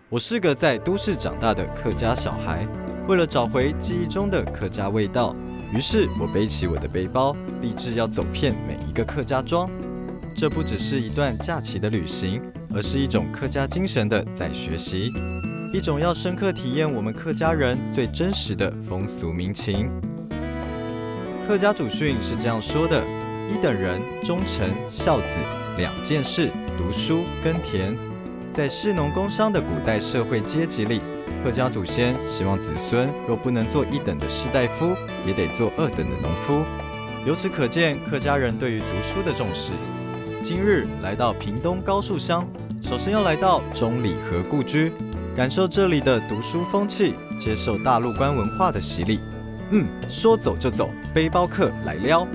我是个在都市长大的客家小孩，为了找回记忆中的客家味道，于是我背起我的背包，立志要走遍每一个客家庄。这不只是一段假期的旅行，而是一种客家精神的再学习，一种要深刻体验我们客家人最真实的风俗民情。客家祖训是这样说的：一等人、忠诚、孝子两件事，读书耕田。在士农工商的古代社会阶级里，客家祖先希望子孙若不能做一等的士大夫，也得做二等的农夫。由此可见，客家人对于读书的重视。今日来到屏东高树乡，首先要来到钟礼和故居，感受这里的读书风气，接受大陆观文化的洗礼。说走就走，背包客来撩。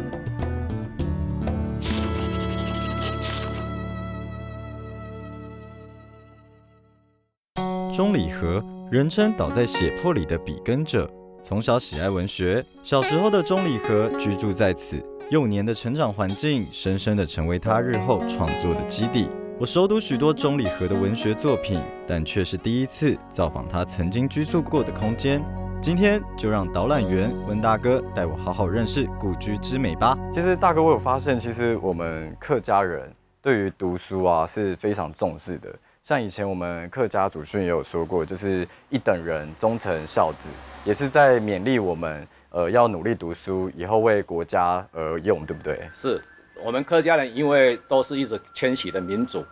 钟礼和，人称倒在血泊里的笔耕者，从小喜爱文学。小时候的钟礼和居住在此，幼年的成长环境深深地成为他日后创作的基地。我熟读许多钟礼和的文学作品，但却是第一次造访他曾经居住过的空间。今天就让导览员温大哥带我好好认识故居之美吧。其实大哥，我有发现，其实我们客家人对于读书啊是非常重视的。像以前我们客家祖训也有说过，就是一等人、忠诚、孝子，也是在勉励我们要努力读书，以后为国家而用，对不对？是我们客家人，因为都是一直迁徙的民族，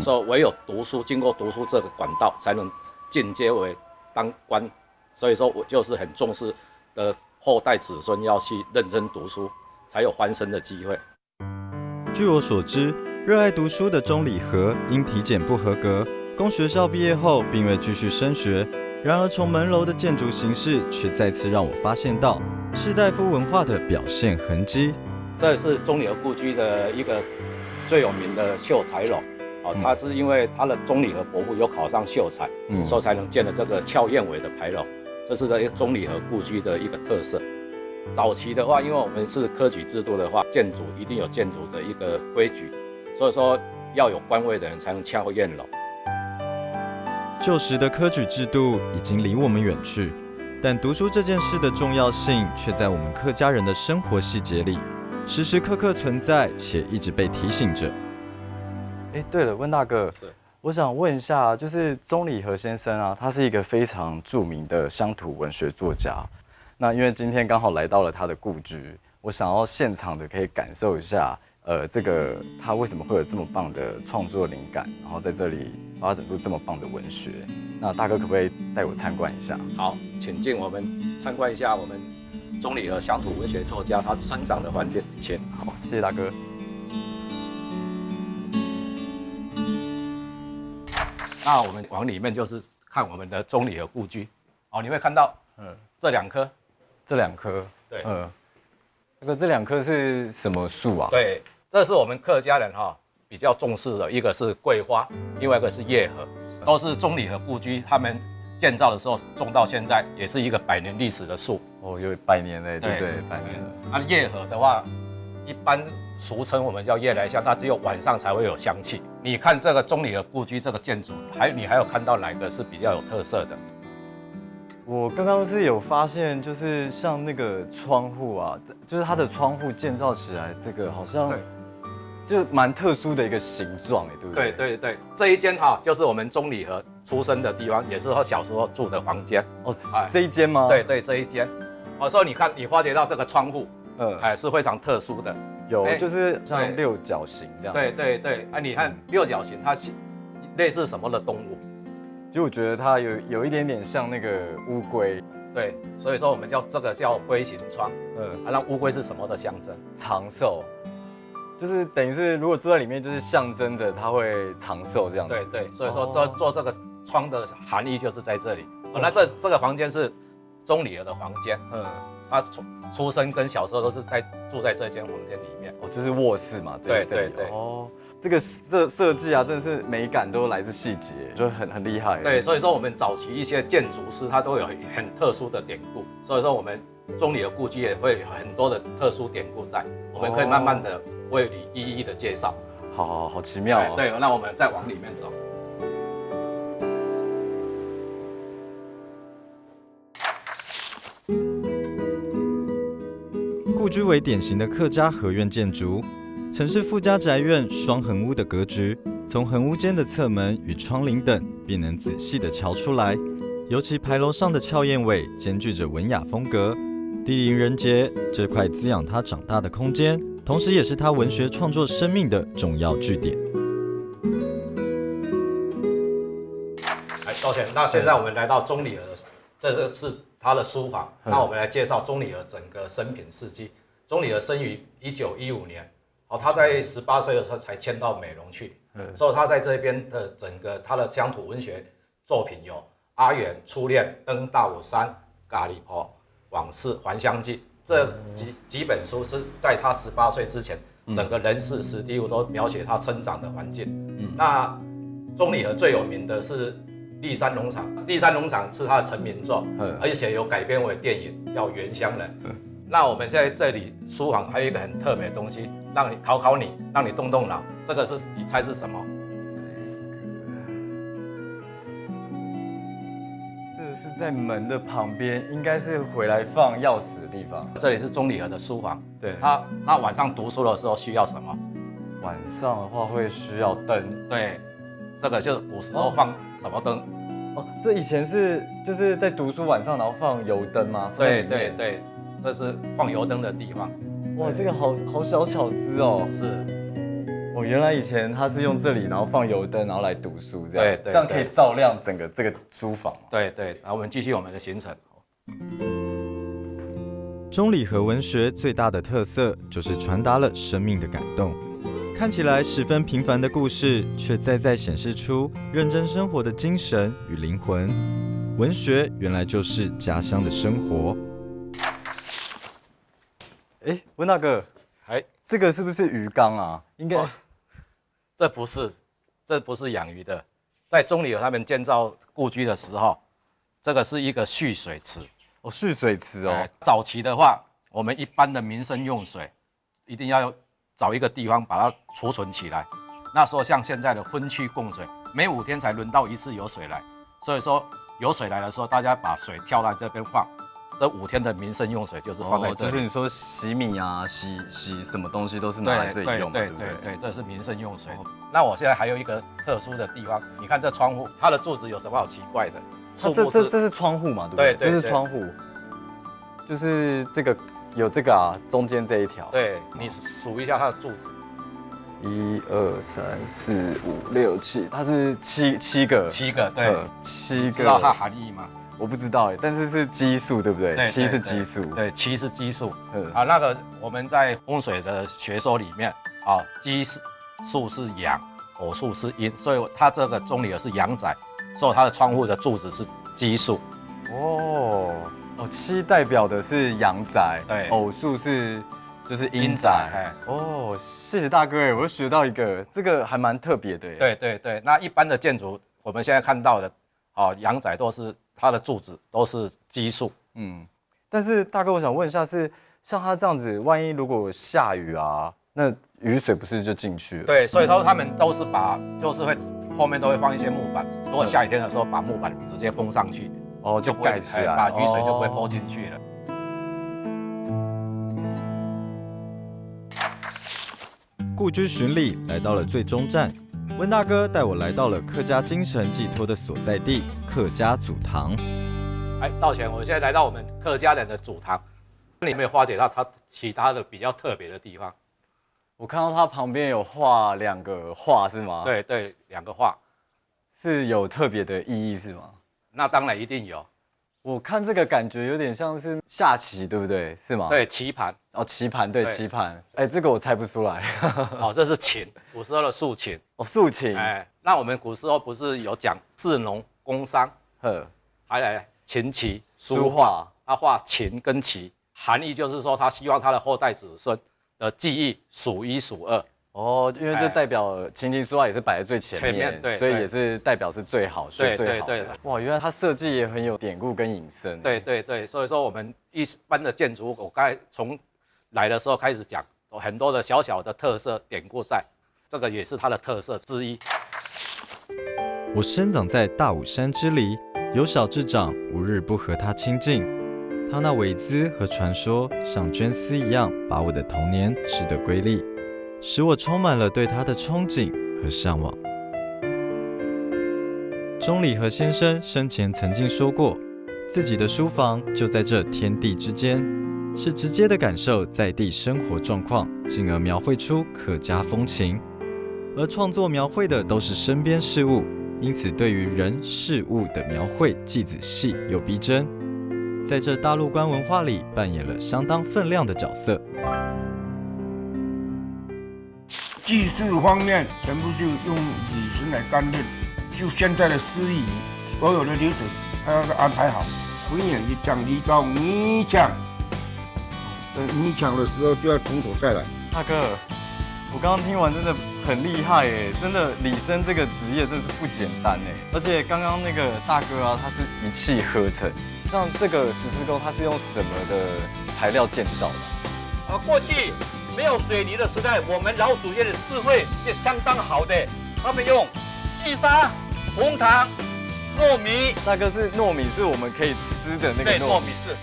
所以唯有读书，经过读书这个管道，才能进阶为当官。所以说我就是很重视的后代子孙要去认真读书，才有翻身的机会。据我所知，热爱读书的钟礼和因体检不合格，供学校毕业后并未继续升学。然而从门楼的建筑形式，却再次让我发现到士大夫文化的表现痕迹。这是钟礼和故居的一个最有名的秀才楼。它是因为他的钟礼和伯父有考上秀才，所以才能建了这个俏燕尾的牌楼。这是钟礼和故居的一个特色。早期的话，因为我们是科举制度的话，建筑一定有建筑的一个规矩，所以说要有官位的人才能俏燕楼。旧时的科举制度已经离我们远去，但读书这件事的重要性却在我们客家人的生活细节里，时时刻刻存在，且一直被提醒着。对了，温大哥，我想问一下，就是钟礼和先生啊，他是一个非常著名的乡土文学作家。那因为今天刚好来到了他的故居，我想要现场的可以感受一下，这个他为什么会有这么棒的创作灵感，然后在这里发展出这么棒的文学。那大哥可不可以带我参观一下？好，请进我们参观一下我们钟礼和乡土文学作家他生长的环境。请。好，谢谢大哥。那我们往里面就是看我们的钟礼和故居。你会看到，这两棵，对，这两棵是什么树啊？对，这是我们客家人比较重视的，一个是桂花，另外一个是叶荷，都是钟礼和故居他们建造的时候种到现在，也是一个100年历史的树。有100年嘞，对不对？100年了。叶荷的话，一般俗称我们叫夜来香，它只有晚上才会有香气。你看这个钟礼和故居这个建筑，你还有看到哪个是比较有特色的？我刚刚是有发现，就是像那个窗户啊，就是它的窗户建造起来，这个好像就蛮特殊的一个形状，对不对？对，这一间就是我们钟礼和出生的地方，也是他小时候住的房间。这一间吗？对，这一间。所以你看，你发觉到这个窗户，是非常特殊的。有，就是像六角形这样。对，你看六角形，它类似什么的动物？就我觉得它有一点点像那个乌龟。对，所以说我们叫这个叫龟形窗。那乌龟是什么的象征？长寿，就是等于是如果住在里面，就是象征着它会长寿这样子。对，所以说做这个窗的含义就是在这里。那这个房间是钟礼和的房间。他出生跟小时候都是住在这间房间里面。就是卧室嘛。对。这个设计啊，真的是美感都来自细节，就很厉害。对，所以说我们早期一些建筑师他都有很特殊的典故，所以说我们钟礼和故居也会有很多的特殊典故在，我们可以慢慢的为你一一的介绍。好奇妙。对，那我们再往里面走。故居为典型的客家合院建筑，曾是富家宅院双横屋的格局，从横屋间的侧门与窗棂等便能仔细地瞧出来。尤其牌楼上的鞘燕尾兼具着文雅风格，地灵人杰这块滋养他长大的空间，同时也是他文学创作生命的重要据点。抱歉，那现在我们来到钟理儿，这个是他的书房。那我们来介绍钟理儿整个生平事迹。钟理儿生于1915年，他在18岁的时候才迁到美容去，所以他在这边的整个他的乡土文学作品有《阿远》《初恋》《登大武山》《咖喱婆》《往事》《还乡记》这几本书是在他18岁之前，整个人事实地物都描写他生长的环境。那钟理儿最有名的是立山农场，立山农场是他的成名作，而且有改编为电影叫《原乡人》。那我们现在这里书房还有一个很特别的东西，让你考你，让你动动脑。这个是你猜是什么？这个是在门的旁边，应该是回来放钥匙的地方。这里是钟理儿的书房。对。那晚上读书的时候需要什么？晚上的话会需要灯。对，这个就是古时候放什么灯？这以前就是在读书晚上，然后放油灯吗？对，这是放油灯的地方。哇，这个好小巧思哦。是。原来以前他是用这里，然后放油灯，然后来读书，这样。对，这样可以照亮整个这个书房。对，然后我们继续我们的行程。钟理和文学最大的特色就是传达了生命的感动。看起来十分平凡的故事，却在显示出认真生活的精神与灵魂。文学原来就是家乡的生活。温大哥，这个是不是鱼缸啊？应该，这不是养鱼的。在钟理儿他们建造故居的时候，这个是一个蓄水池。蓄水池哦。早期的话，我们一般的民生用水，一定要找一个地方把它储存起来。那时候像现在的分区供水，每5天才轮到一次有水来，所以说有水来的时候，大家把水挑在这边放。这5天的民生用水就是放在这里。就是你说洗米啊、洗什么东西都是拿来这里用的，对，这是民生用水。那我现在还有一个特殊的地方，你看这窗户，它的柱子有什么好奇怪的？这是窗户嘛，对不对？这是窗户，就是这个有这个啊，中间这一条。对，你数一下它的柱子。1、2、3、4、5、6、7，它是七个。7个，对，7个。知道它含义吗？我不知道但是是奇数，对不对？7是奇数。对，7是奇数。那个我们在风水的学说里面奇数是阳，偶数是阴，所以它这个钟理儿是阳宅，所以它的窗户的柱子是奇数。7代表的是阳宅，对，偶数就是阴宅。谢谢大哥，我又学到一个，这个还蛮特别的。对，那一般的建筑我们现在看到的阳宅都是它的柱子都是奇数。但是大哥，我想问一下，是像它这样子，万一如果下雨啊，那雨水不是就进去了？对，所以说他们都是就是会后面都会放一些木板，如果下雨天的时候把木板直接封上去，就盖起来，把雨水就不会泼进去了。故居巡礼来到了最终站，温大哥带我来到了客家精神寄托的所在地——客家祖堂。道歉，我现在来到我们客家人的祖堂，你有没有发觉到它其他的比较特别的地方？我看到它旁边有画2个画，是吗？对，2个画，是有特别的意义是吗？那当然一定有。我看这个感觉有点像是下棋，对不对？是吗？对，棋盘。棋盘，对，棋盘。这个我猜不出来。这是琴，古时候的竖琴。竖琴。那我们古时候不是有讲士农工商，还来琴棋书画。他画琴跟棋，含义就是说他希望他的后代子孙的技艺数1数2。因为这代表琴棋书画也是摆在最前面，对，所以也是代表是最好，学最好。对。哇，原来它设计也很有典故跟隐身。对，所以说我们一般的建筑物，我刚才从来的时候开始讲，有很多的小小的特色典故在，这个也是它的特色之一。我生长在大武山之里，由小至长，无日不和他亲近。他那伟姿和传说像绢丝一样，把我的童年织得瑰丽，使我充满了对他的憧憬和向往。钟理和先生生前曾经说过，自己的书房就在这天地之间，是直接的感受在地生活状况，进而描绘出客家风情。而创作描绘的都是身边事物，因此对于人事物的描绘既仔细又逼真，在这大陆观文化里扮演了相当分量的角色。祭祀方面全部就用李神来担任，就现在的司仪，所有的流程他要安排好。回演一讲离到你讲，你讲的时候就要从头再来。大哥，我刚刚听完真的很厉害耶，真的李生这个职业真的是不简单哎，而且刚刚那个大哥啊，他是一气呵成，像这个石狮宫，它是用什么的材料建造的？过去没有水泥的时代，我们老祖先的智慧是相当好的，他们用细沙、红糖、糯米。大哥是糯米，是我们可以吃的那个糯米。是。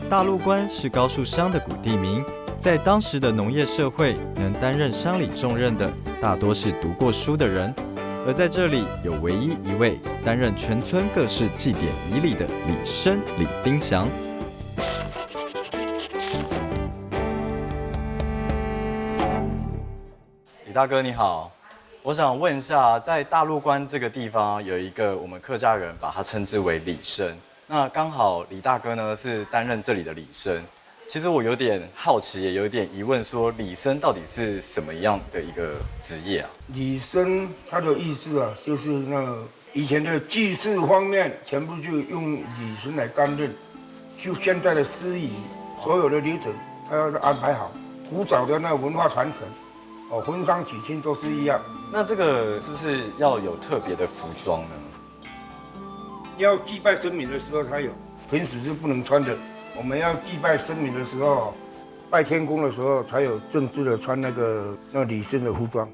大陆关是高树乡的古地名，在当时的农业社会，能担任乡里重任的大多是读过书的人，而在这里有唯一一位担任全村各式祭典仪礼的李生李丁祥。李大哥你好，我想问一下，在大陆关这个地方有一个我们客家人把它称之为李生。那刚好李大哥呢是担任这里的李生，其实我有点好奇，也有点疑问，说李生到底是什么样的一个职业啊？李生他的意思啊，就是那个以前的祭祀方面全部就用李生来担任，就现在的司仪，所有的流程他要安排好，古早的那文化传承，婚丧喜庆都是一样。那这个是不是要有特别的服装呢？要祭拜神明的时候才有，平时是不能穿的。我们要祭拜神明的时候，拜天公的时候才有正式的穿那李生的服装。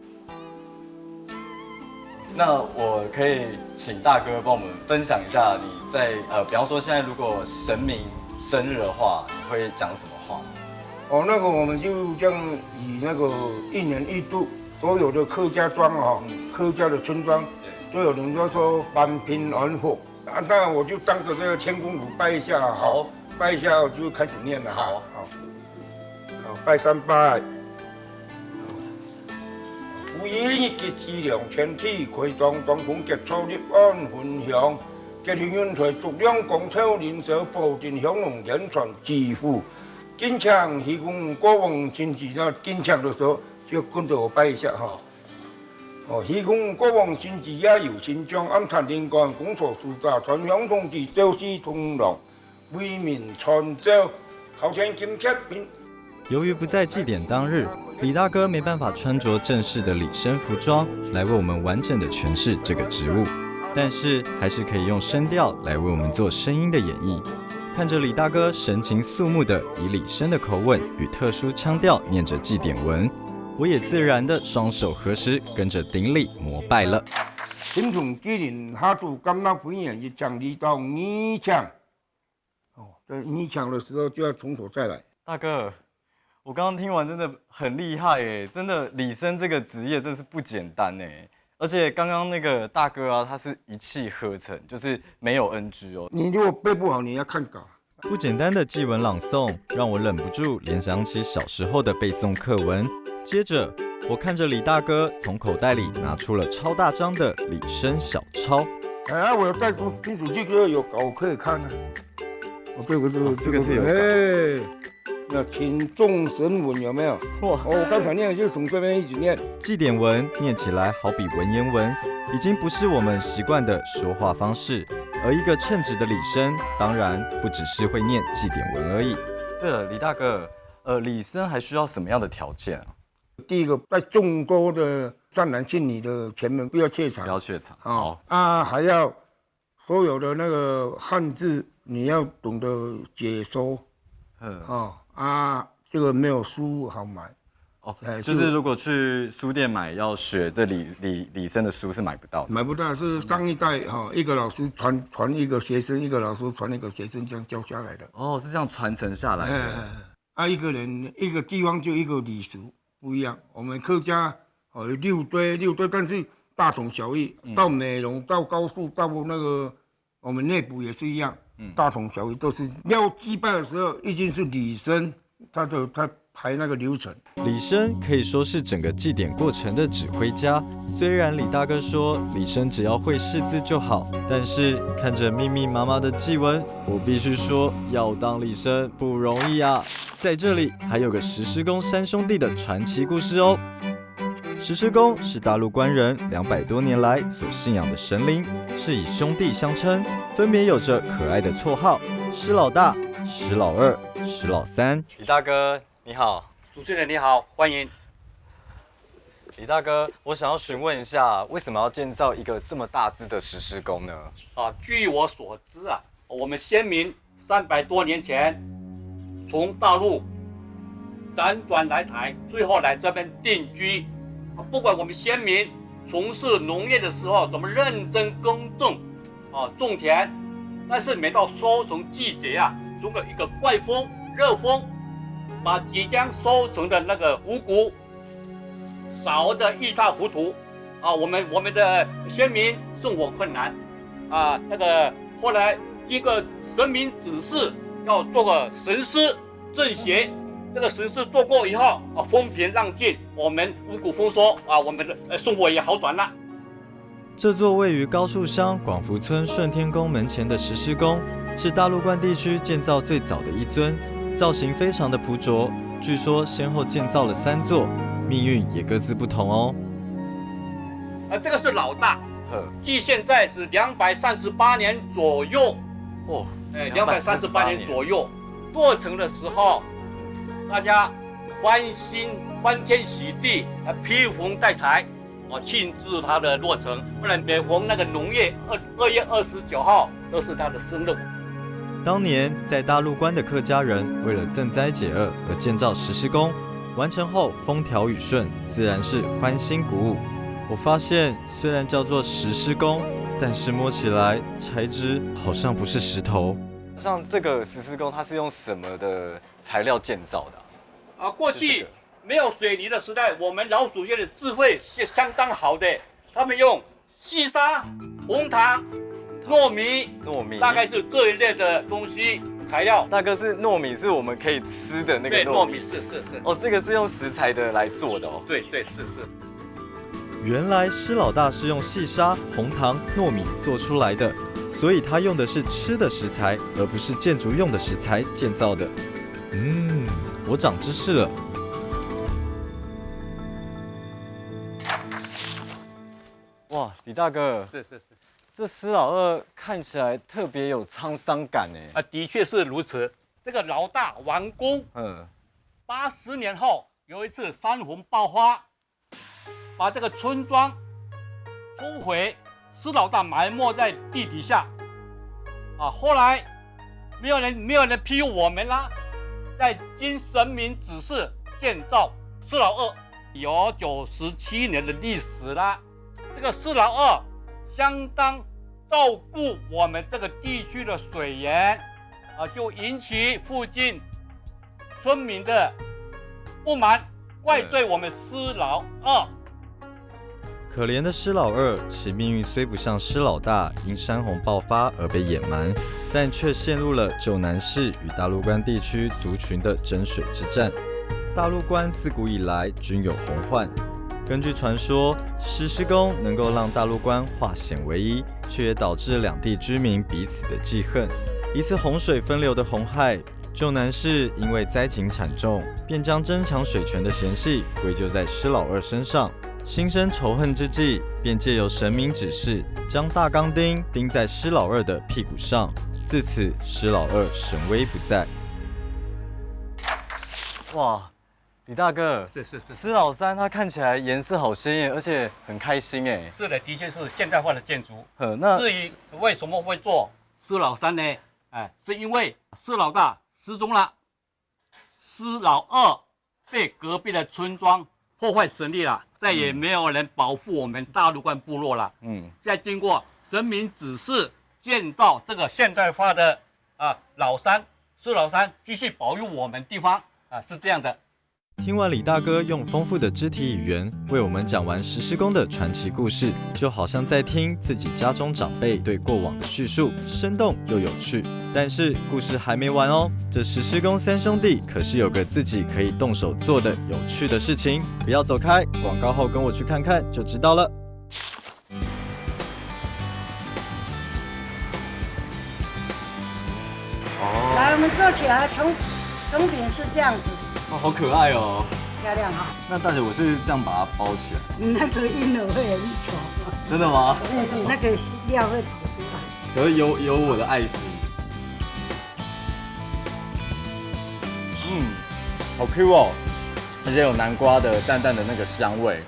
那我可以请大哥帮我们分享一下你在比方说现在如果神明生日的话，你会讲什么话？那个我们就这样以那个一年一度，所有的客家庄客家的村庄都有人就说万平安福。那我就当着这个天公炉拜一下，好，拜一下我就开始念了，好，拜三拜。五一一吉时良，天体开张，当空结草立安分享，吉庆运台逐两共超年少，保定享龙人传致富。金枪喜功国王亲戚，那金枪的时候就跟着我拜一下哈。喜功国王新子也有新疆安坦灵感工作暑假传享同志消息通融为民传召好像金贴兵。由于不在祭典当日，李大哥没办法穿着正式的礼生服装来为我们完整的诠释这个职务，但是还是可以用声调来为我们做声音的演绎。看着李大哥神情肃穆的以李生的口吻与特殊腔调念着祭典文，我也自然的双手合十，跟着顶礼膜拜了。今从吉林哈主甘那回演一讲离到你讲，在你讲的时候就要从头再来。大哥，我刚刚听完真的很厉害哎，真的李生这个职业真是不简单哎，而且刚刚那个大哥啊，他是一气呵成，就是没有 NG 哦。你如果背不好，你要看稿。不简单的祭文朗诵，让我忍不住联想起小时候的背诵课文。接着，我看着李大哥从口袋里拿出了超大张的李生小抄。我带金属这个有稿可以看啊。这个是有稿。那听众神文有没有？哇！我刚才念的就从这边一直念。祭典文念起来好比文言文，已经不是我们习惯的说话方式。而一个称职的礼生，当然不只是会念祭典文而已。对了，李大哥，礼生还需要什么样的条件啊？第一个，在众多的善男信女的前面不要怯场，不要怯场。哦啊，还要所有的那个汉字你要懂得解说，这个没有书好买。就是如果去书店买，要学这李生的书是买不到的。买不到，是上一代一个老师传一个学生，一个老师传一个学生，这样教下来的。哦，是这样传承下来的。一个人一个地方就一个礼俗不一样。我们客家六堆，但是大同小异。到美容，到高速，到那个我们内部也是一样，大同小异，都是要祭拜的时候，一定是礼生，他排那个流程。李生可以说是整个祭典过程的指挥家。虽然李大哥说李生只要会识字就好，但是看着密密麻麻的祭文，我必须说要当李生不容易啊。在这里还有个石狮公三兄弟的传奇故事哦。石狮公是大陆官人200多年来所信仰的神灵，是以兄弟相称，分别有着可爱的绰号：石老大、石老二、石老三。李大哥你好。主持人你好，欢迎。李大哥，我想要询问一下，为什么要建造一个这么大只的石狮公呢？据我所知我们先民300多年前从大陆辗转来台，最后来这边定居。不管我们先民从事农业的时候怎么认真耕种种田，但是每到收成季节总有一个怪风、热风，把即将收成的那个五谷扫得一塌糊涂我们的先民生活困难那个后来经过神明指示，要做个神师正邪。这个神师做过以后风平浪静，我们五谷丰收我们的生活也好转了。这座位于高树乡广福村顺天宫门前的石狮宫，是大陆关地区建造最早的一尊，造型非常的朴拙，据说先后建造了3座，命运也各自不同哦。这个是老大，距现在是238年左右，238年左右。落成的时候，大家欢天喜地，披红戴彩，庆祝他的落成。不然每逢那个农业2月29号都是他的生日。当年在大陆关的客家人为了赈灾解厄而建造石狮宫，完成后风调雨顺，自然是欢欣鼓舞。我发现虽然叫做石狮宫，但是摸起来材质好像不是石头。像这个石狮宫，它是用什么的材料建造的过去没有水泥的时代，我们老祖先的智慧是相当好的，他们用细沙、红糖、糯米，大概是这一类的东西材料。大哥，是糯米，是我们可以吃的那个糯米。对，糯米是。这个是用食材的来做的对，是。原来施老大是用细沙、红糖、糯米做出来的，所以他用的是吃的食材，而不是建筑用的食材建造的。我长知识了。哇，李大哥，是。这施老二看起来特别有沧桑感哎。的确是如此。这个老大完工，80年后有一次山洪爆发，把这个村庄冲毁，施老大埋没在地底下。后来没有人庇佑我们啦，在经神明指示建造施老二，有97年的历史啦。这个施老二相当照顾我们这个地区的水源就引起附近村民的不满，怪罪我们施老二。可怜的施老二，其命运虽不像施老大因山洪爆发而被掩埋，但却陷入了九南市与大陆关地区族群的争水之战。大陆关自古以来均有洪患，根据传说，石狮宫能够让大陆关化险为夷，却也导致两地居民彼此的记恨。一次洪水分流的洪害，九南市因为灾情惨重，便将争抢水权的嫌隙归咎在施老二身上。心生仇恨之际，便借由神明指示，将大钢钉钉在施老二的屁股上。自此，施老二神威不在。哇，李大哥，是，施老山它看起来颜色好鲜艳，而且很开心哎。是的，的确是现代化的建筑。那至于为什么会做施老山呢？是因为施老大失踪了，施老二被隔壁的村庄破坏神力了，再也没有人保护我们大陆关部落了。再经过神明指示建造这个现代化的老山，施老山继续保佑我们地方是这样的。听完李大哥用丰富的肢体语言为我们讲完石狮宫的传奇故事，就好像在听自己家中长辈对过往的叙述，生动又有趣。但是故事还没完哦，这石狮宫三兄弟可是有个自己可以动手做的有趣的事情。不要走开，广告后跟我去看看就知道了。来，我们做起来，成品是这样子。好可爱哦，漂亮哈。那大姐，我是这样把它包起来。那个婴儿会很丑。真的吗？那个料会跑出来。可是有我的爱心。好 Q 哦，而且有南瓜的淡淡的那个香味。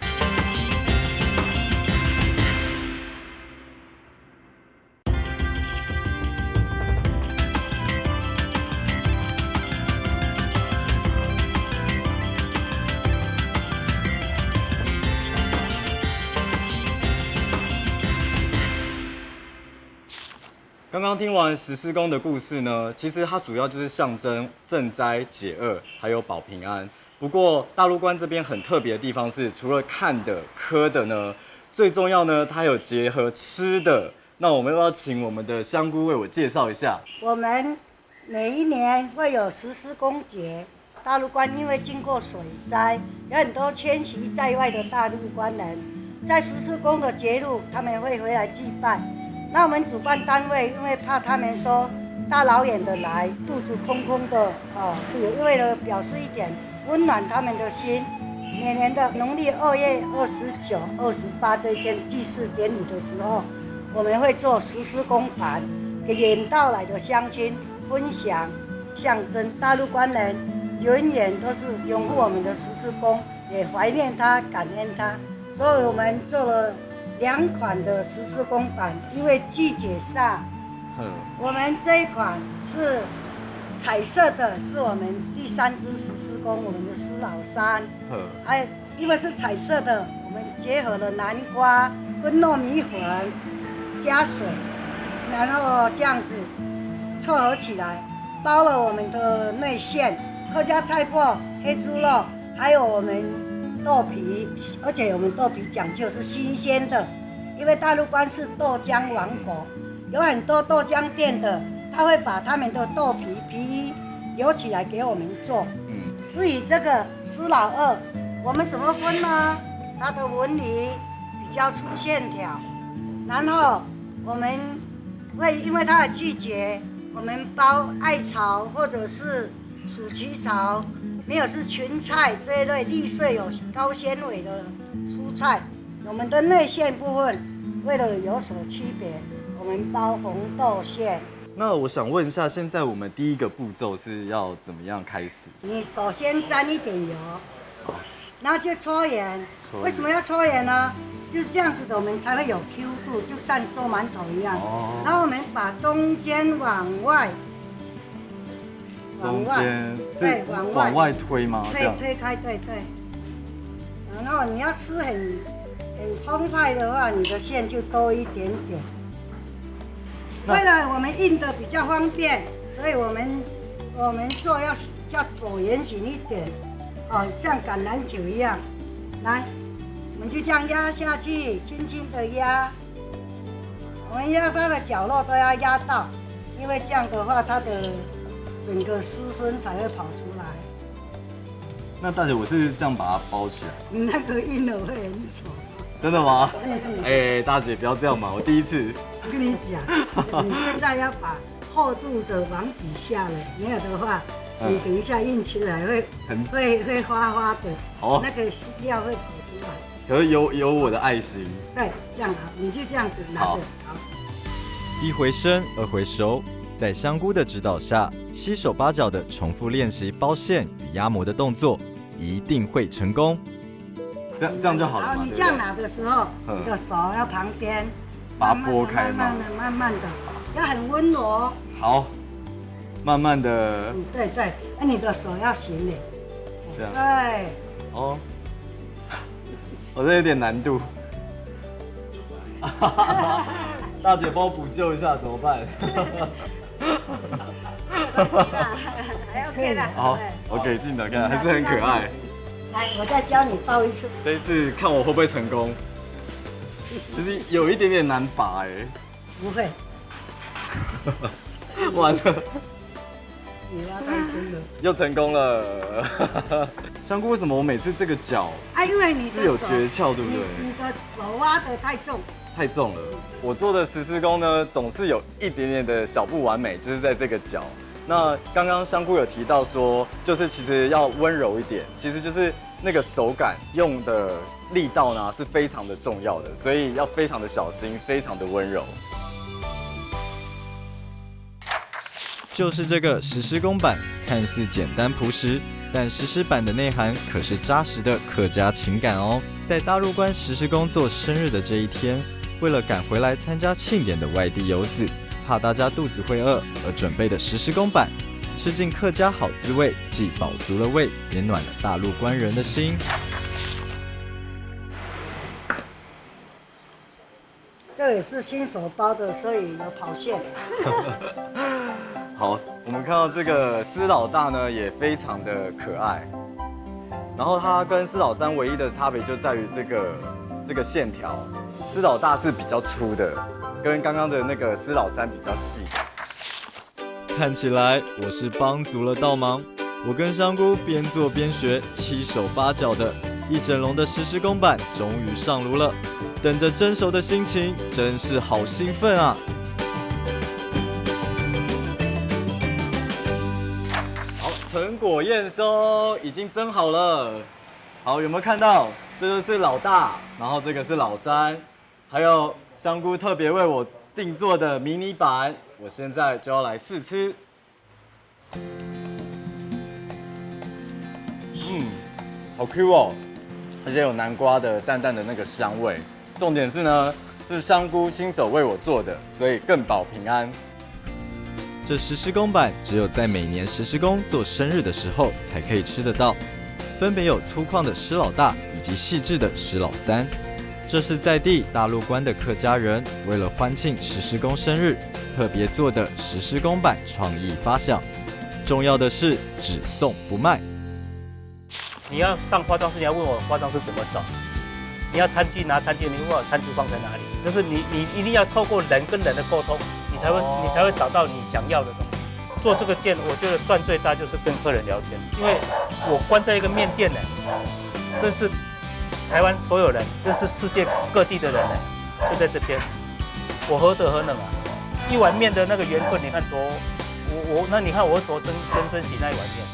刚刚听完石狮宫的故事呢，其实它主要就是象征赈灾解厄，还有保平安。不过大陆关这边很特别的地方是，除了看的、喝的呢，最重要呢，它有结合吃的。那我们要请我们的香菇为我介绍一下。我们每一年会有石狮宫节，大陆关因为经过水灾，有很多迁徙在外的大陆关人，在石狮宫的节日，他们会回来祭拜。那我们主办单位因为怕他们说大老远的来，肚子空空的为了表示一点温暖他们的心，每年的农历2月29、28这一天祭祀典礼的时候，我们会做石狮宫盘，给远道来的乡亲分享，象征大陆关人永远都是拥护我们的石狮宫，也怀念他、感恩他，所以我们做了2款的石狮宫板，因为季节上，我们这一款是彩色的，是我们第3株石狮宫，我们的施老山。还有因为是彩色的，我们结合了南瓜跟糯米粉加水，然后这样子凑合起来，包了我们的内馅、客家菜脯、黑猪肉，还有我们豆皮，而且我们豆皮讲究是新鲜的，因为大陆关是豆浆王国，有很多豆浆店的，他会把他们的豆皮留起来给我们做。至于这个施老二，我们怎么分呢？它的纹理比较粗线条，然后我们会因为它的季节，我们包艾草或者是鼠旗草。没有是芹菜这一类绿色有高纤维的蔬菜。我们的内馅部分，为了有所区别，我们包红豆馅。那我想问一下，现在我们第一个步骤是要怎么样开始？你首先沾一点油，然后就搓圆。为什么要搓圆呢？就是这样子的，我们才会有 Q 度，就像做馒头一样。然后我们把中间往外。中间是往外推吗？推开，对。然后你要吃很澎湃的话，你的馅就多一点点。为了我们印的比较方便，所以我们做要椭圆形一点，像橄榄球一样。来，我们就这样压下去，轻轻的压。我们压它的角落都要压到，因为这样的话它的整个湿身才会跑出来。那大姐，我是这样把它包起来。那个婴儿会很丑。真的吗？大姐不要这样嘛，我第一次。我跟你讲，你现在要把厚度的往底下了，没有的话，你等一下印起来会花花的。那个料会跑出来。可是有我的爱心。对，这样好，你就这样子拿着。好。一回生，二回熟。在香菇的指导下，七手八脚地重复练习包馅与压模的动作。一定会成功。这样就好了嘛。然后你这样拿的时候，你的手要旁边，把它拨开嘛，慢慢的，要很温柔。好，慢慢的。对对，那你的手要行嘞。这样。对。哦，我这有点难度。大姐帮我补救一下怎么办？还 OK 啦。好，我给镜头看，还是很可爱。来，我再教你抱一次。这一次看我会不会成功？其实有一点点难拔哎。不会。完了。你挖太深了。又成功了。香菇，为什么我每次这个脚因为你的是有诀窍，对不对？你的手挖得太重。太重了。我做的实施工呢，总是有一点点的小不完美，就是在这个脚。那刚刚香菇有提到说，就是其实要温柔一点，其实就是那个手感用的力道呢是非常的重要的，所以要非常的小心，非常的温柔。就是这个实施工板，看似简单朴实，但实施板的内涵可是扎实的客家情感哦。在大陆关实施工做生日的这一天，为了赶回来参加庆典的外地游子，怕大家肚子会饿而准备的实施工板，吃尽客家好滋味，既饱足了胃，也暖了大陆关人的心。这也是新手包的，所以有跑线。好，我们看到这个施老大呢，也非常的可爱。然后它跟施老三唯一的差别就在于这个线条，施老大是比较粗的，跟刚刚的那个施老三比较细。看起来我是帮足了倒忙，我跟香菇边做边学，七手八脚的，一整笼的实施工板终于上炉了，等着蒸熟的心情真是好兴奋啊！好，成果验收，已经蒸好了。好，有没有看到？这就是老大，然后这个是老三，还有香菇特别为我定做的迷你版，我现在就要来试吃。好 Q 哦，而且有南瓜的淡淡的那个香味。重点是呢，是香菇亲手为我做的，所以更保平安。这实施工板只有在每年实施工做生日的时候才可以吃得到，分别有粗犷的施老大以及细致的施老三。这是在地大陆关的客家人为了欢庆实施工生日特别做的实施工板创意发想。重要的是只送不卖。你要上化妆师，你要问我化妆师怎么找；你要餐具拿餐具，你问我餐具放在哪里。就是你一定要透过人跟人的沟通，你才会找到你想要的东西。做这个店，我觉得赚最大就是跟客人聊天，因为我关在一个面店呢，认识台湾所有人，认识世界各地的人呢，就在这边。我何德何能啊？一碗面的那个缘分，你看多，那你看我多珍惜那一碗面。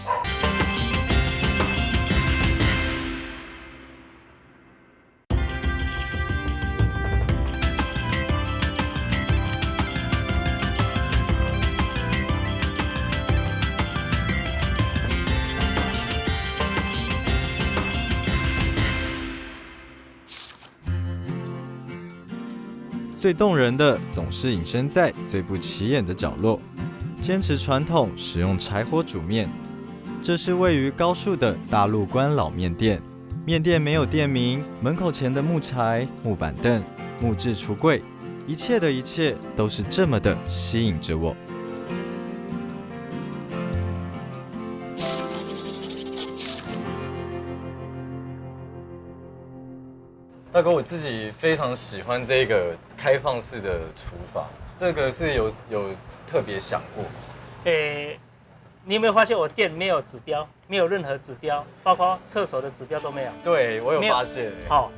最动人的总是隐身在最不起眼的角落，坚持传统，使用柴火煮面。这是位于高树的大陆关老面店，面店没有店名，门口前的木柴、木板凳、木质橱柜，一切的一切都是这么的吸引着我。大哥，我自己非常喜欢这个开放式的厨房，这个是有特别想过吗？你有没有发现我店没有指标，没有任何指标，包括厕所的指标都没有？对，我有发现。好，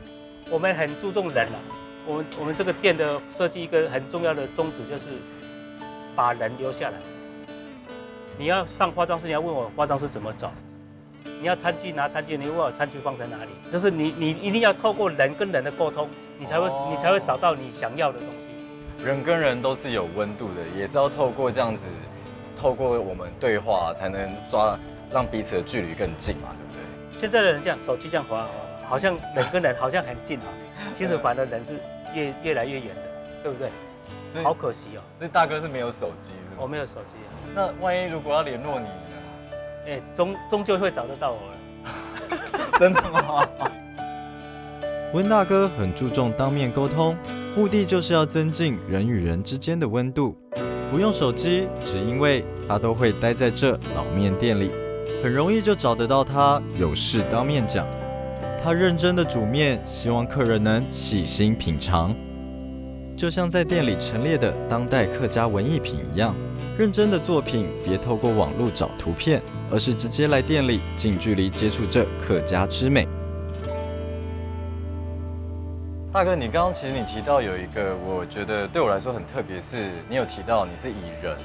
我们很注重人了。我们这个店的设计一个很重要的宗旨就是把人留下来。你要上化妆师，你要问我化妆师怎么找。你要餐具拿餐具，你问我餐具放在哪里？就是你一定要透过人跟人的沟通，你才会找到你想要的东西。人跟人都是有温度的，也是要透过这样子，透过我们对话才能让彼此的距离更近嘛，对不对？现在的人这样手机这样滑，好像人跟人好像很近啊，其实反而人是越来越远的，对不对？好可惜哦。所以大哥是没有手机是吗？我没有手机。那万一如果要联络你呢？哎，终究会找得到我了。真的吗？温大哥很注重当面沟通，目的就是要增进人与人之间的温度。不用手机，只因为他都会待在这老面店里，很容易就找得到他，有事当面讲。他认真的煮面，希望客人能细心品尝，就像在店里陈列的当代客家文艺品一样。认真的作品别透过网络找图片，而是直接来店里近距离接触这客家之美。大哥，你刚刚其实你提到有一个，我觉得对我来说很特别，是你有提到你是以人。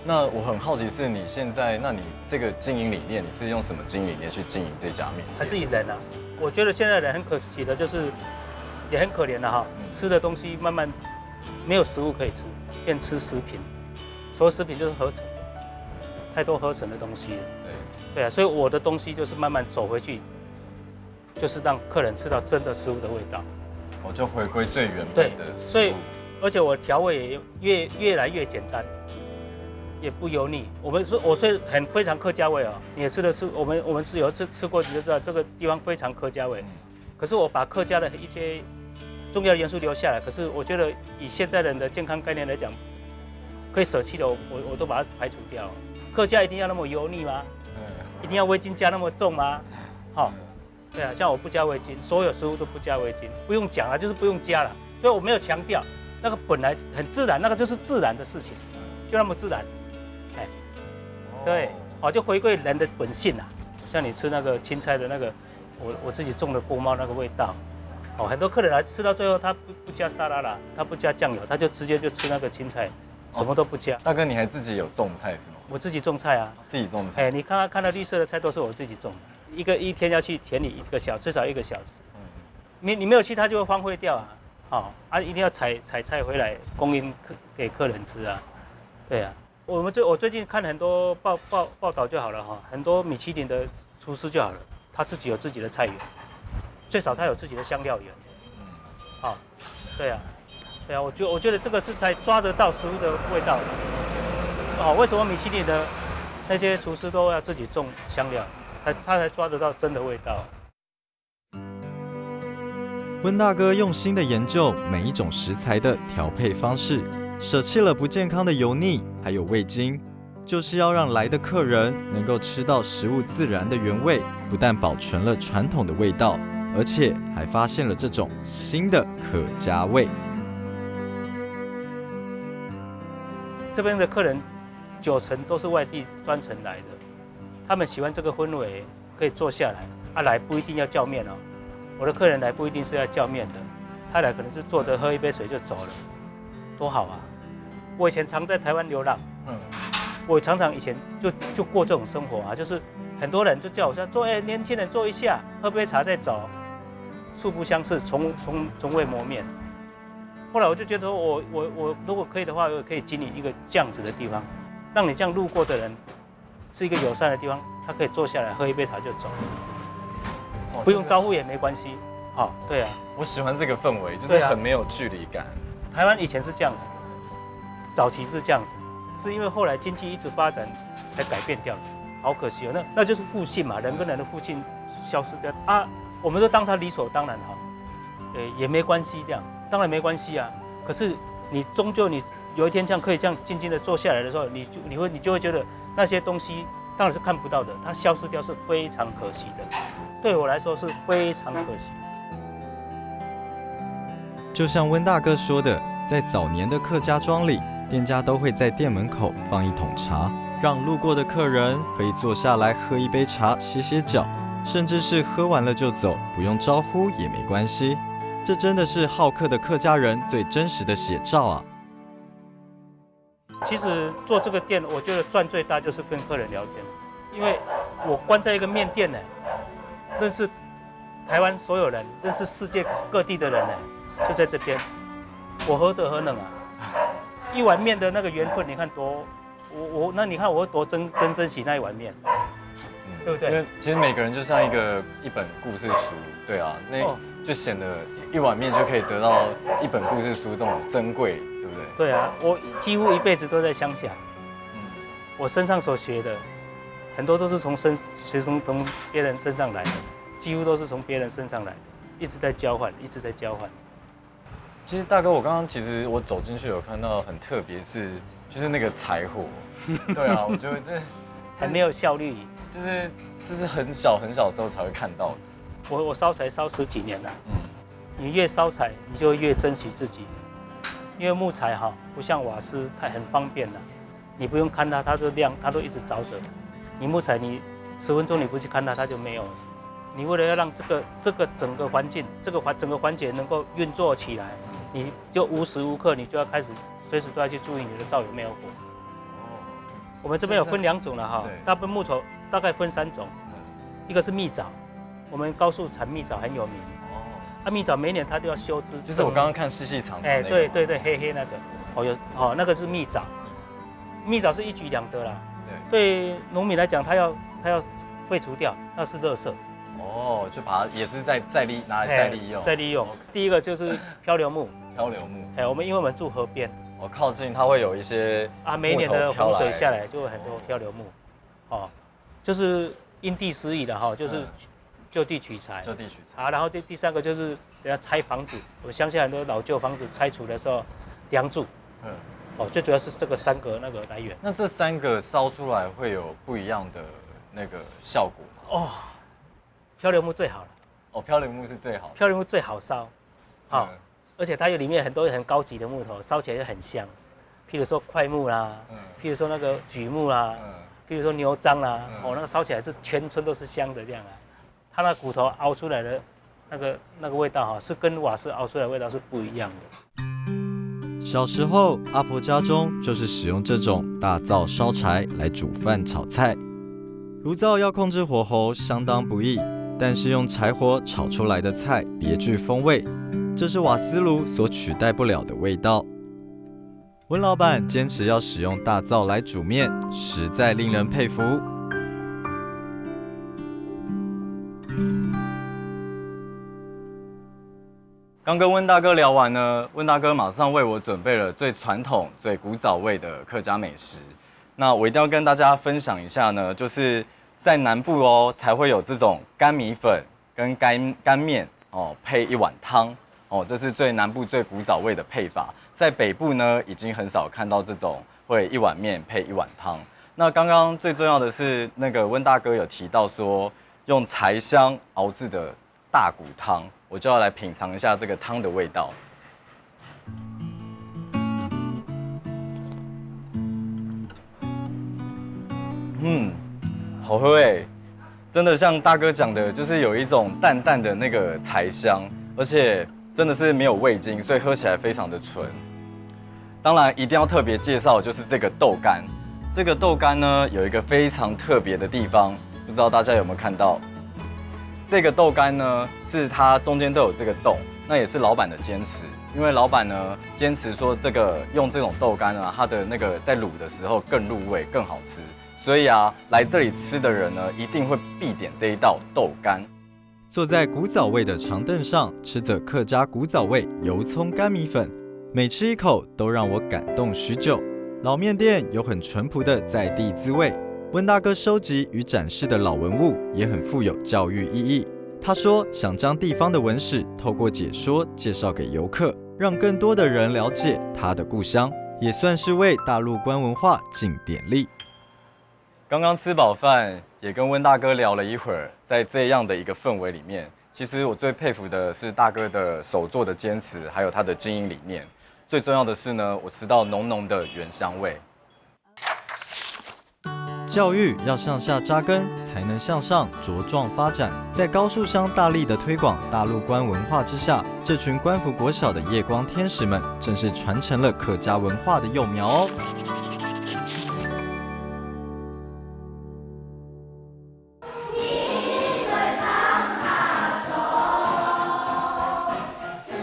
那我很好奇是你现在，那你这个经营理念，你是用什么经营理念去经营这家面？还是以人啊？我觉得现在人很可惜的，就是也很可怜的哈，吃的东西慢慢没有食物可以吃，变吃食品。所有食品就是合成，太多合成的东西了。对啊，所以我的东西就是慢慢走回去，就是让客人吃到真的食物的味道。我就回归最原本的食物。所以而且我调味也越来越简单，也不油腻。我虽然很非常客家味哦，你也吃的是我们是有一次吃过，你就知道这个地方非常客家味。可是我把客家的一些重要的元素留下来，可是我觉得以现代人的健康概念来讲，可以舍弃的我都把它排除掉。客家一定要那么油腻吗？一定要味精加那么重吗？好。对啊，像我不加味精，所有食物都不加味精，不用讲了，就是不用加了。所以我没有强调，那个本来很自然，那个就是自然的事情，就那么自然。哎，对，哦，就回归人的本性啊。像你吃那个青菜的那个，我自己种的锅猫那个味道，哦，很多客人来吃到最后，他不加沙拉啦，他不加酱油，他就直接就吃那个青菜，什么都不加。大哥，你还自己有种菜是吗？我自己种菜啊，自己种菜。哎，你看到绿色的菜都是我自己种的。一天要去田里最少1个小时。你没有去，它就会荒废掉啊。好啊，一定要采菜回来供应给客人吃啊。对啊，我最近看很多报道就好了哈，很多米其林的厨师就好了，他自己有自己的菜园，最少他有自己的香料园。好，对啊，我觉得这个是才抓得到食物的味道。哦，为什么米其林的那些厨师都要自己种香料？他才抓得到真的味道。温大哥用心的研究每一种食材的调配方式，舍弃了不健康的油腻还有味精，就是要让来的客人能够吃到食物自然的原味，不但保存了传统的味道，而且还发现了这种新的客家味。这边的客人90%都是外地专程来的。他们喜欢这个氛围，可以坐下来。来不一定要叫面哦，我的客人来不一定是要叫面的，他来可能是坐着喝一杯水就走了，多好啊！我以前常在台湾流浪，我常常以前就过这种生活啊，就是很多人就叫我说坐，年轻人坐一下，喝杯茶再走，素不相识，从未谋面。后来我就觉得我如果可以的话，我可以经营一个这样子的地方，让你这样路过的人。是一个友善的地方，他可以坐下来喝一杯茶就走，不用招呼也没关系。好，对啊，我喜欢这个氛围，就是很没有距离感。台湾以前是这样子，早期是这样子，是因为后来经济一直发展才改变掉了，好可惜哦。那就是互信嘛，人跟人的互信消失掉啊，我们都当它理所当然哈，也没关系这样，当然没关系啊。可是你终究你有一天这样可以这样静静的坐下来的时候，你就会觉得。那些东西当然是看不到的，它消失掉是非常可惜的，对我来说是非常可惜。就像温大哥说的，在早年的客家庄里，店家都会在店门口放一桶茶，让路过的客人可以坐下来喝一杯茶，歇歇脚，甚至是喝完了就走，不用招呼也没关系。这真的是好客的客家人最真实的写照啊！其实做这个店，我觉得赚最大就是跟客人聊天，因为我关在一个面店呢，认识台湾所有人，认识世界各地的人呢，就在这边，我何德何能啊？一碗面的那个缘分，你看多，那你看我多珍惜那一碗面，对不对？因为其实每个人就像一本故事书，对啊，那就显得一碗面就可以得到一本故事书这种珍贵，对不对？对啊，我几乎一辈子都在乡下，我身上所学的很多都是从别人身上来的，几乎都是从别人身上来的，一直在交换，一直在交换。其实大哥，我刚刚其实我走进去有看到很特别就是那个柴火，对啊，我觉得这很没有效率，这是很小的时候才会看到的。我烧柴烧10几年了，你越烧柴，你就越珍惜自己，因为木材哈不像瓦斯，它很方便的，你不用看它，它都亮，它都一直着着。你木材你10分钟你不去看它，它就没有了。你为了要让这个整个环境，整个环节能够运作起来，你就无时无刻你就要开始随时都要去注意你的灶有没有火。我们这边有分2种了哈，大部分木头大概分3种，一个是蜜枣，我们高速产蜜枣很有名。蜜枣每年它都要修枝，就是我刚刚看细长的那个。对，黑黑那个，那个是蜜枣，蜜枣是一举2得啦。对农民来讲，他要废除掉，那是垃圾。就把它也是拿来再利用。第一个就是漂流木。因为我们住河边，靠近它会有一些每年的洪水下来就会很多漂流木，就是因地施宜的哈，就是就地取材。然后第3个就是人家拆房子，我乡下很多老旧房子拆除的时候，梁柱，最主要是这个3个那个来源。那这3个烧出来会有不一样的那个效果吗？漂流木最好了。漂流木是最好的。漂流木最好烧，而且它里面很多很高级的木头，烧起来就很香。譬如说桧木啦，譬如说那个榉木啦，譬如说牛樟啦，那个烧起来是全村都是香的这样啊。它那骨头熬出来的那个味道是跟瓦斯熬出来的味道是不一样的。小时候，阿婆家中就是使用这种大灶烧柴来煮饭炒菜。炉灶要控制火候相当不易，但是用柴火炒出来的菜别具风味，这是瓦斯炉所取代不了的味道。温老板坚持要使用大灶来煮面，实在令人佩服。刚跟温大哥聊完呢，温大哥马上为我准备了最传统、最古早味的客家美食。那我一定要跟大家分享一下呢，就是在南部才会有这种干米粉跟干面配一碗汤这是最南部最古早味的配法。在北部呢，已经很少看到这种会一碗面配一碗汤。那刚刚最重要的是，那个温大哥有提到说，用柴香熬制的大骨汤，我就要来品尝一下这个汤的味道。好喝欸，真的像大哥讲的，就是有一种淡淡的那个柴香，而且真的是没有味精，所以喝起来非常的纯。当然一定要特别介绍就是这个豆干，这个豆干呢有一个非常特别的地方，不知道大家有没有看到？这个豆干呢是它中间都有这个洞，那也是老板的坚持，因为老板呢坚持说用这种豆干它的那个在卤的时候更入味、更好吃。所以来这里吃的人呢，一定会必点这一道豆干。坐在古早味的长凳上，吃着客家古早味油葱干米粉，每吃一口都让我感动许久。老面店有很淳朴的在地滋味，温大哥收集与展示的老文物也很富有教育意义。他说想将地方的文史透过解说介绍给游客，让更多的人了解他的故乡，也算是为大陆官文化尽点力。刚刚吃饱饭，也跟温大哥聊了一会儿，在这样的一个氛围里面，其实我最佩服的是大哥的手作的坚持，还有他的经营理念。最重要的是呢，我吃到浓浓的原香味。教育要向下扎根，才能向上茁壮发展。在高树乡大力的推广大陆官文化之下，这群官府国小的夜光天使们，正是传承了客家文化的幼苗哦。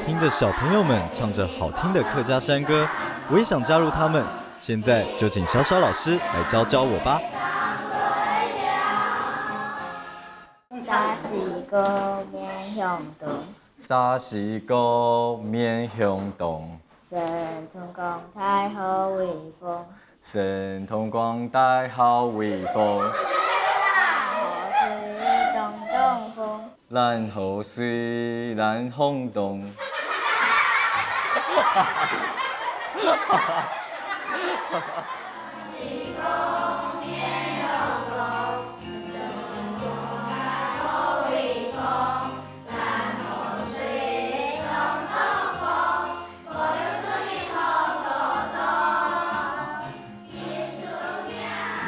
听着小朋友们唱着好听的客家山歌，我也想加入他们。现在就请小小老师来教教我吧。向东，沙溪谷面向东，神通广大好威风，神通广大好威风，河水东东风，咱河水咱轰动。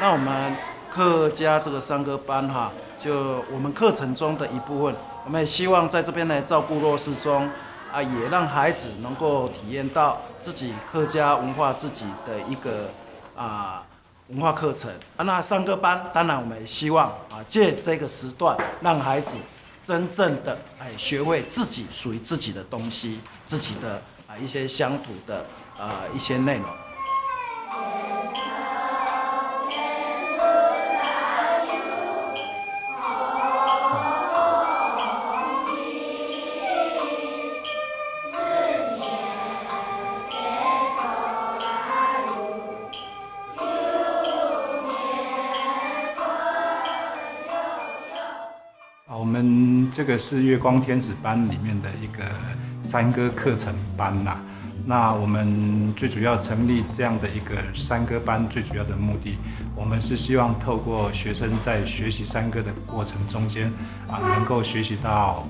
那我们客家这个山歌班哈，就我们课程中的一部分，我们也希望在这边来照顾弱势中，也让孩子能够体验到自己客家文化自己的一个文化课程。那山歌班当然我们也希望借这个时段，让孩子真正的学会自己属于自己的东西，自己的一些乡土的一些内容。我们这个是月光天使班里面的一个山歌课程班啦。那我们最主要成立这样的一个山歌班，最主要的目的，我们是希望透过学生在学习山歌的过程中间能够学习到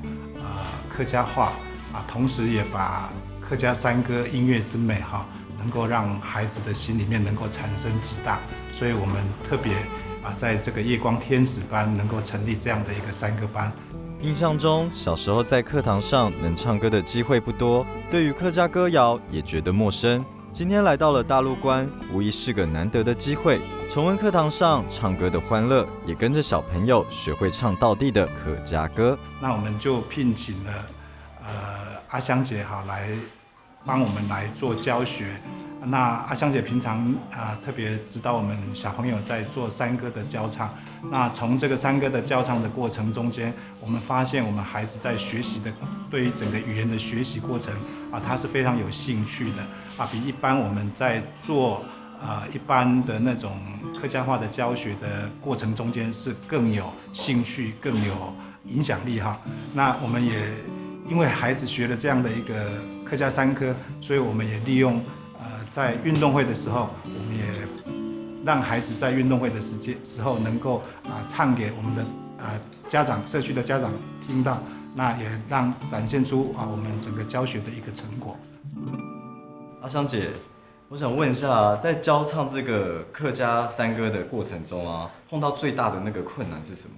客家话同时也把客家山歌音乐之美能够让孩子的心里面能够产生极大，所以我们特别在这个夜光天使班能够成立这样的一个山歌班。印象中，小时候在课堂上能唱歌的机会不多，对于客家歌谣也觉得陌生。今天来到了大陆关，无疑是个难得的机会，重温课堂上唱歌的欢乐，也跟着小朋友学会唱道地的客家歌。那我们就聘请了阿香姐来帮我们来做教学。那阿香姐平常特别指导我们小朋友在做山歌的教唱。那从这个山歌的教唱的过程中间，我们发现我们孩子在学习的对于整个语言的学习过程他是非常有兴趣的比一般我们在做一般的那种客家话的教学的过程中间是更有兴趣、更有影响力那我们也因为孩子学了这样的一个客家山歌，所以我们也利用在运动会的时候，我们也让孩子在运动会的时候能够唱给我们的家长、社区的家长听到，那也展现出我们整个教学的一个成果。阿香姐，我想问一下，在教唱这个客家山歌的过程中碰到最大的那个困难是什么？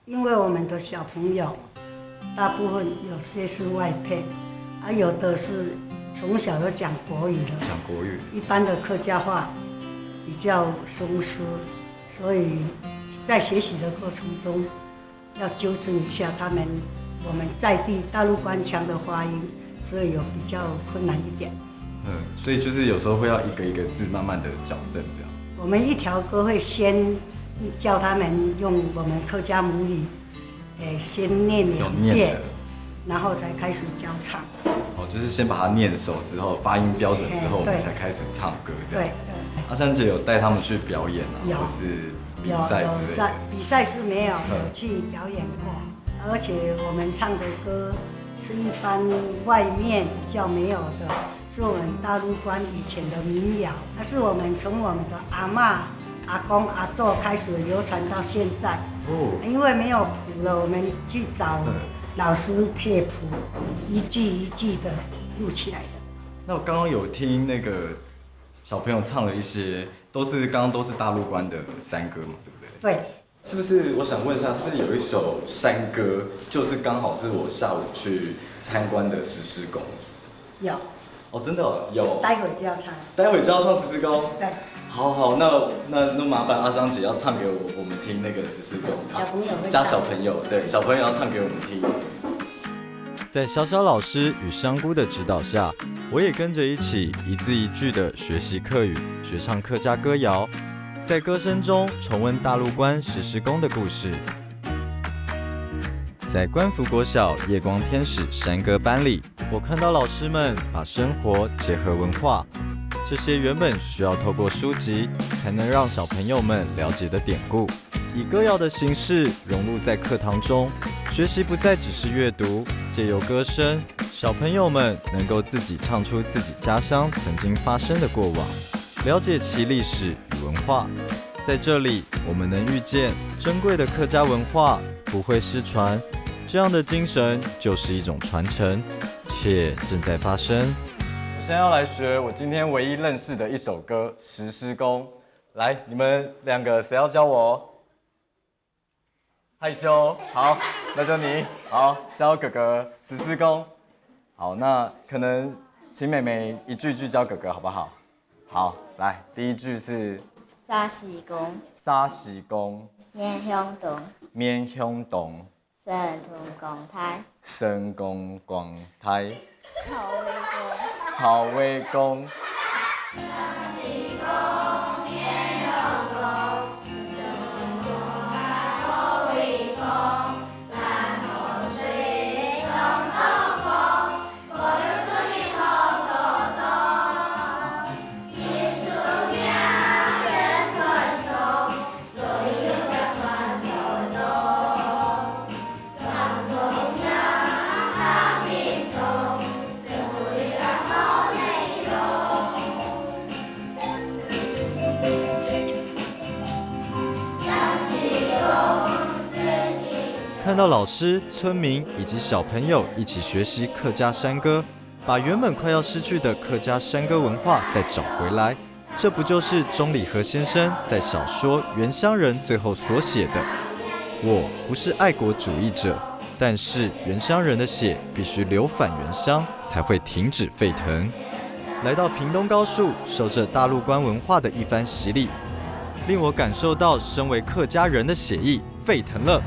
因为我们的小朋友大部分有些是外配，有的是从小就讲国语的，讲国语，一般的客家话比较生疏，所以在学习的过程中要纠正一下我们在地大陆官腔的发音，所以有比较困难一点。所以就是有时候会要一个一个字慢慢的矫正这样。我们一条歌会先教他们用我们客家母语，先念2遍，然后才开始教唱。就是先把它念熟之后，发音标准之后，我们才开始唱歌这样。对。阿香姐有带他们去表演或是比赛之类的？比赛是没有去表演过，而且我们唱的歌是一般外面比较没有的，是我们大陆关以前的民谣，那是我们从我们的阿嬷、阿公、阿祖开始流传到现在。因为没有谱了，我们去找老师配谱，一句一句的录起来的。那我刚刚有听那个小朋友唱了一些，刚刚都是大陆关的山歌嘛，对不对？对。是不是？我想问一下，是不是有一首山歌，就是刚好是我下午去参观的石狮宫？有。真的有。待会就要唱石狮宫。对。好，那麻烦阿香姐要唱给我们听那个石狮宫。小朋友会唱。加小朋友，对，小朋友要唱给我们听。在小小老师与香菇的指导下，我也跟着一起一字一句的学习客语，学唱客家歌谣，在歌声中重温大陆关石狮宫的故事。在官府国小夜光天使山歌班里，我看到老师们把生活结合文化，这些原本需要透过书籍才能让小朋友们了解的典故，以歌谣的形式融入在课堂中，学习不再只是阅读，借由歌声，小朋友们能够自己唱出自己家乡曾经发生的过往，了解其历史与文化。在这里，我们能遇见珍贵的客家文化，不会失传。这样的精神就是一种传承，且正在发生。我现在要来学我今天唯一认识的一首歌《石狮公》。来，你们2个谁要教我？害羞，好，那就你。好，教哥哥《石狮公》。好，那可能请妹妹一句句教哥哥好不好？好，来，第一句是沙西公，沙西公，面向东，面向东，神通广泰，神功广泰，好威公，好威公。看到老师、村民以及小朋友一起学习客家山歌，把原本快要失去的客家山歌文化再找回来，这不就是钟理和先生在小说《原乡人》最后所写的？我不是爱国主义者，但是原乡人的血必须流返原乡，才会停止沸腾。来到屏东高树，受着大陆官文化的一番洗礼，令我感受到身为客家人的血液沸腾了。